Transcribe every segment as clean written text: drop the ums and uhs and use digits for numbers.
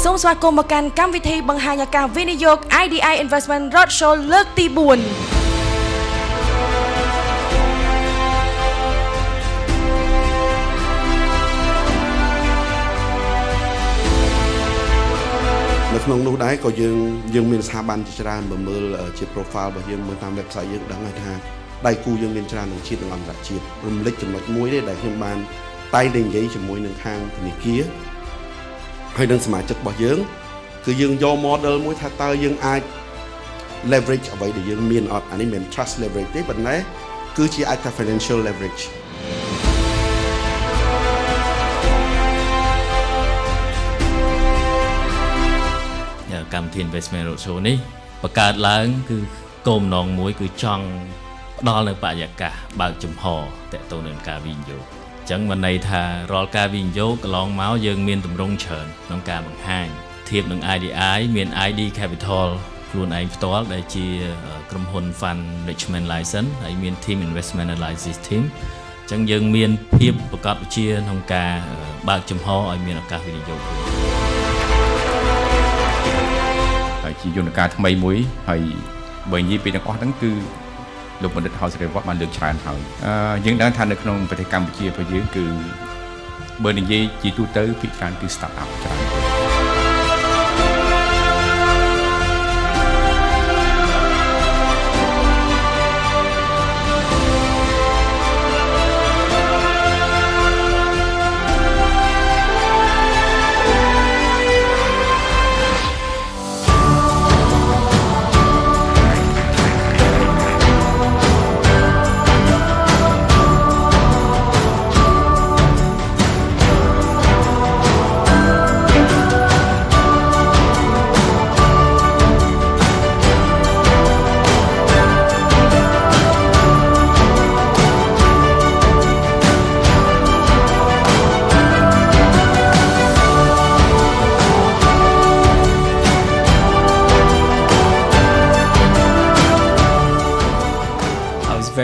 សូមស្វាគមន៍មកកាន់កម្មវិធីបង្ហាញឱកាសវិនិយោគ IDI Investment Roadshow លើកទី4នៅក្នុងនោះដែរក៏យើងមានស្ថាប័នជាច្រើនបើមើលជា profile របស់យើងមើលតាម website យើងដឹងហើយថាដៃគូយើងមានច្រើនទាំងជាតិនិងអន្តរជាតិរំលេចចំណុចមួយទេដែលខ្ញុំបានតែងតែនិយាយជាមួយនឹងខាងធនាគារហើយនឹងសមាជិករបស់យើងគឺយើងយក model មួយថាតើយើងអាច leverage អ្វីដែលយើងមានអត់អានេះមិនមែន trust leverage ទេប៉ុន្តែគឺជាអាចថា financial leverageកម្មវិធី Investment Roadshow នេះបង្កើតឡើងគឺគោលបំណងមួយគឺចង់ផ្ដល់នៅបរិយាកាសបើកចំហតទៅនឹងការវិនិយោគអញ្ចឹងមិនន័យថារាល់ការវិនិយោគកន្លងមកយើងមានទម្រង់ច្រើនក្នុងការបង្ហាញធៀបនឹង IDI មាន ID Capital ខ្លួនឯងផ្ទាល់ដែលជាក្រុមហ៊ុន Fund Management License ហើយមាន Team Investment Analysis Team អញ្ចឹងយើងមានភាពប្រកបវិជ្ជាក្នុងការបើកចំហឲ្យមានឱកាសវិនិយោគជាយន្តការថ្មីមួយហើយបើនិយាយពីទាំងអស់ហ្នឹងគឺលោកបណ្ឌិតហៅសេរីវត្តបានលើកច្រើនហើយយើងដឹងថានៅក្នុងប្រទេសកម្ពុជារបស់យើងគឺបើនិយាយជាទូទៅភាគច្រើនគឺ start up ច្រើន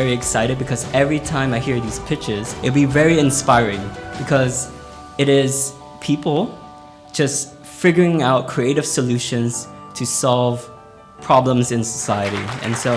Very excited because every time I hear these pitches, it'll be very inspiring because it is people just figuring out creative solutions to solve problems in society. And so